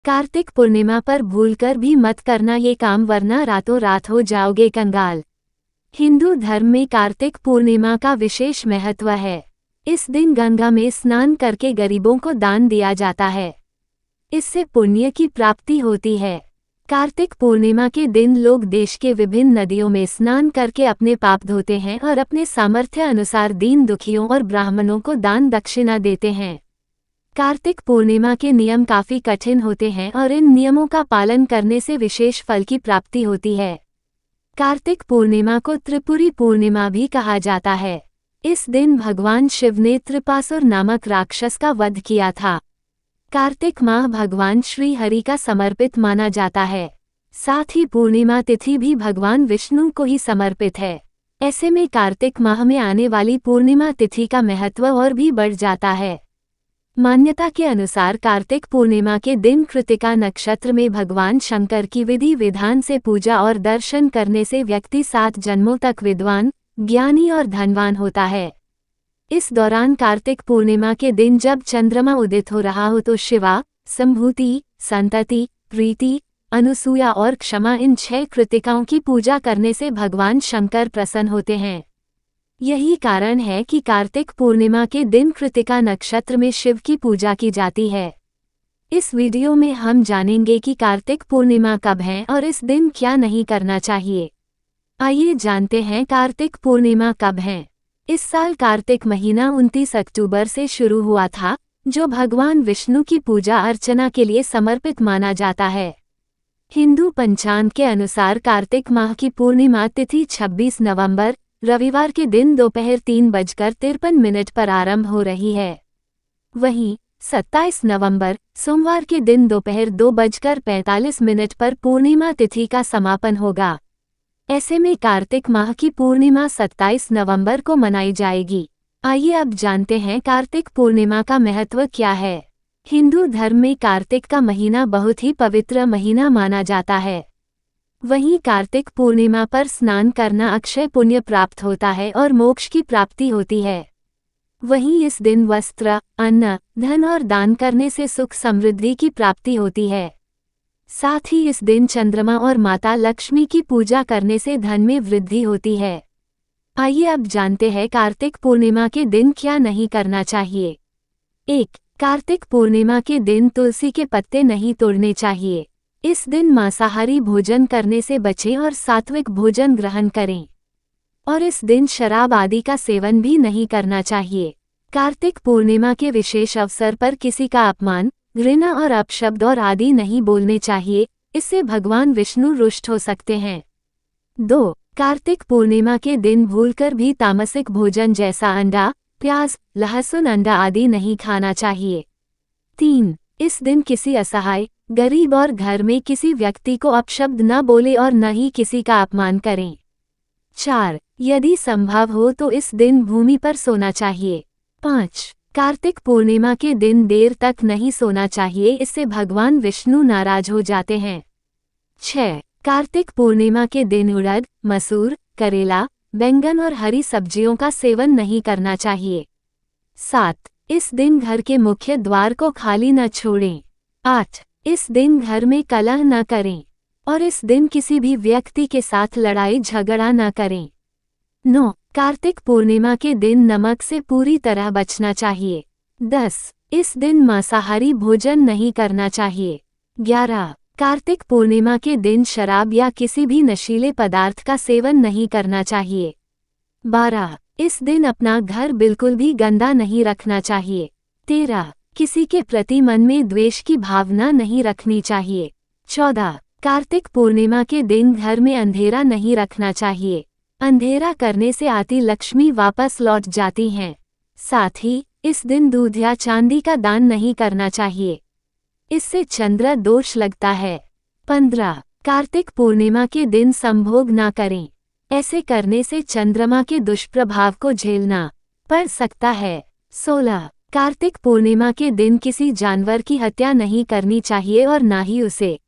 कार्तिक पूर्णिमा पर भूलकर भी मत करना ये काम, वरना रातों रात हो जाओगे कंगाल। हिंदू धर्म में कार्तिक पूर्णिमा का विशेष महत्व है। इस दिन गंगा में स्नान करके गरीबों को दान दिया जाता है। इससे पुण्य की प्राप्ति होती है। कार्तिक पूर्णिमा के दिन लोग देश के विभिन्न नदियों में स्नान करके अपने पाप धोते हैं और अपने सामर्थ्य अनुसार दीन दुखियों और ब्राह्मणों को दान दक्षिणा देते हैं। कार्तिक पूर्णिमा के नियम काफी कठिन होते हैं और इन नियमों का पालन करने से विशेष फल की प्राप्ति होती है। कार्तिक पूर्णिमा को त्रिपुरी पूर्णिमा भी कहा जाता है। इस दिन भगवान शिव ने त्रिपासुर नामक राक्षस का वध किया था। कार्तिक माह भगवान श्री हरि का समर्पित माना जाता है। साथ ही पूर्णिमा तिथि भी भगवान विष्णु को ही समर्पित है। ऐसे में कार्तिक माह में आने वाली पूर्णिमा तिथि का महत्व और भी बढ़ जाता है। मान्यता के अनुसार कार्तिक पूर्णिमा के दिन कृतिका नक्षत्र में भगवान शंकर की विधि विधान से पूजा और दर्शन करने से व्यक्ति 7 जन्मों तक विद्वान, ज्ञानी और धनवान होता है। इस दौरान कार्तिक पूर्णिमा के दिन जब चंद्रमा उदित हो रहा हो तो शिवा, संभूति, संतति, प्रीति, अनुसूया और क्षमा इन 6 कृतिकाओं की पूजा करने से भगवान शंकर प्रसन्न होते हैं। यही कारण है कि कार्तिक पूर्णिमा के दिन कृतिका नक्षत्र में शिव की पूजा की जाती है। इस वीडियो में हम जानेंगे कि कार्तिक पूर्णिमा कब है और इस दिन क्या नहीं करना चाहिए। आइए जानते हैं कार्तिक पूर्णिमा कब है। इस साल कार्तिक महीना 29 अक्टूबर से शुरू हुआ था, जो भगवान विष्णु की पूजा अर्चना के लिए समर्पित माना जाता है। हिंदू पंचांग के अनुसार कार्तिक माह की पूर्णिमा तिथि 26 नवंबर रविवार के दिन दोपहर 3:53 पर आरंभ हो रही है। वहीं 27 नवंबर सोमवार के दिन दोपहर 2:45 पर पूर्णिमा तिथि का समापन होगा। ऐसे में कार्तिक माह की पूर्णिमा 27 नवंबर को मनाई जाएगी। आइए अब जानते हैं कार्तिक पूर्णिमा का महत्व क्या है। हिंदू धर्म में कार्तिक का महीना बहुत ही पवित्र महीना माना जाता है। वहीं कार्तिक पूर्णिमा पर स्नान करना अक्षय पुण्य प्राप्त होता है और मोक्ष की प्राप्ति होती है। वहीं इस दिन वस्त्र, अन्न, धन और दान करने से सुख समृद्धि की प्राप्ति होती है। साथ ही इस दिन चंद्रमा और माता लक्ष्मी की पूजा करने से धन में वृद्धि होती है। आइए अब जानते हैं कार्तिक पूर्णिमा के दिन क्या नहीं करना चाहिए। 1. कार्तिक पूर्णिमा के दिन तुलसी के पत्ते नहीं तोड़ने चाहिए। इस दिन मांसाहारी भोजन करने से बचें और सात्विक भोजन ग्रहण करें। और इस दिन शराब आदि का सेवन भी नहीं करना चाहिए। कार्तिक पूर्णिमा के विशेष अवसर पर किसी का अपमान, घृणा और अपशब्द और आदि नहीं बोलने चाहिए, इससे भगवान विष्णु रुष्ट हो सकते हैं। 2. कार्तिक पूर्णिमा के दिन भूलकर भी तामसिक भोजन जैसा अंडा, प्याज, लहसुन अंडा आदि नहीं खाना चाहिए। 3. इस दिन किसी असहाय, गरीब और घर में किसी व्यक्ति को अपशब्द न बोले और न ही किसी का अपमान करें। 4. यदि संभव हो तो इस दिन भूमि पर सोना चाहिए। 5. कार्तिक पूर्णिमा के दिन देर तक नहीं सोना चाहिए, इससे भगवान विष्णु नाराज हो जाते हैं। 6. कार्तिक पूर्णिमा के दिन उड़द, मसूर, करेला, बैंगन और हरी सब्जियों का सेवन नहीं करना चाहिए। 7. इस दिन घर के मुख्य द्वार को खाली न छोड़ें। 8. इस दिन घर में कलह न करें और इस दिन किसी भी व्यक्ति के साथ लड़ाई झगड़ा न करें। 9. कार्तिक पूर्णिमा के दिन नमक से पूरी तरह बचना चाहिए। 10. इस दिन मांसाहारी भोजन नहीं करना चाहिए। 11. कार्तिक पूर्णिमा के दिन शराब या किसी भी नशीले पदार्थ का सेवन नहीं करना चाहिए। 12. इस दिन अपना घर बिल्कुल भी गंदा नहीं रखना चाहिए। 13. किसी के प्रति मन में द्वेष की भावना नहीं रखनी चाहिए। 14. कार्तिक पूर्णिमा के दिन घर में अंधेरा नहीं रखना चाहिए। अंधेरा करने से आती लक्ष्मी वापस लौट जाती हैं। साथ ही इस दिन दूध या चांदी का दान नहीं करना चाहिए, इससे चंद्र दोष लगता है। 15. कार्तिक पूर्णिमा के दिन संभोग ना करें, ऐसे करने से चंद्रमा के दुष्प्रभाव को झेलना पड़ सकता है। 16. कार्तिक पूर्णिमा के दिन किसी जानवर की हत्या नहीं करनी चाहिए और ना ही उसे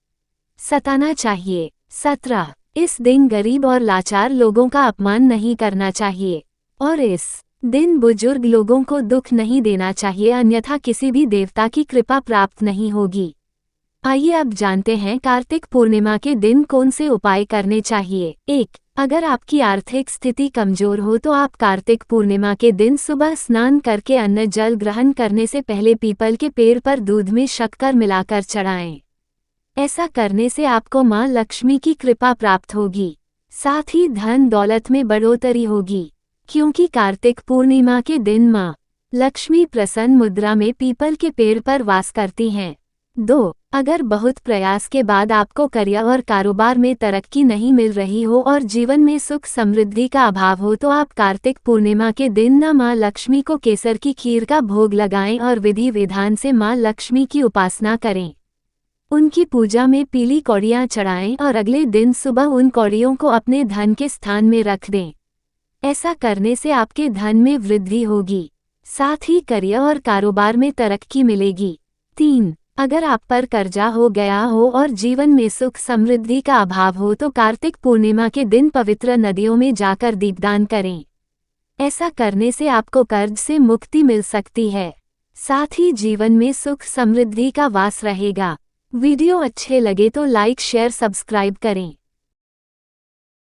सताना चाहिए। 17. इस दिन गरीब और लाचार लोगों का अपमान नहीं करना चाहिए और इस दिन बुजुर्ग लोगों को दुख नहीं देना चाहिए, अन्यथा किसी भी देवता की कृपा प्राप्त नहीं होगी। आइए अब जानते हैं कार्तिक पूर्णिमा के दिन कौन से उपाय करने चाहिए। 1. अगर आपकी आर्थिक स्थिति कमजोर हो तो आप कार्तिक पूर्णिमा के दिन सुबह स्नान करके अन्न जल ग्रहण करने से पहले पीपल के पेड़ पर दूध में शक्कर मिलाकर चढ़ाएं। ऐसा करने से आपको मां लक्ष्मी की कृपा प्राप्त होगी, साथ ही धन दौलत में बढ़ोतरी होगी, क्योंकि कार्तिक पूर्णिमा के दिन मां लक्ष्मी प्रसन्न मुद्रा में पीपल के पेड़ पर वास करती हैं। 2. अगर बहुत प्रयास के बाद आपको करियर और कारोबार में तरक्की नहीं मिल रही हो और जीवन में सुख समृद्धि का अभाव हो तो आप कार्तिक पूर्णिमा के दिन न मां लक्ष्मी को केसर की खीर का भोग लगाएं और विधि विधान से मां लक्ष्मी की उपासना करें। उनकी पूजा में पीली कौड़ियाँ चढ़ाएं और अगले दिन सुबह उन कौड़ियों को अपने धन के स्थान में रख दें। ऐसा करने से आपके धन में वृद्धि होगी, साथ ही करियर और कारोबार में तरक्की मिलेगी। 3. अगर आप पर कर्जा हो गया हो और जीवन में सुख समृद्धि का अभाव हो तो कार्तिक पूर्णिमा के दिन पवित्र नदियों में जाकर दीपदान करें। ऐसा करने से आपको कर्ज से मुक्ति मिल सकती है, साथ ही जीवन में सुख समृद्धि का वास रहेगा। वीडियो अच्छे लगे तो लाइक शेयर सब्सक्राइब करें।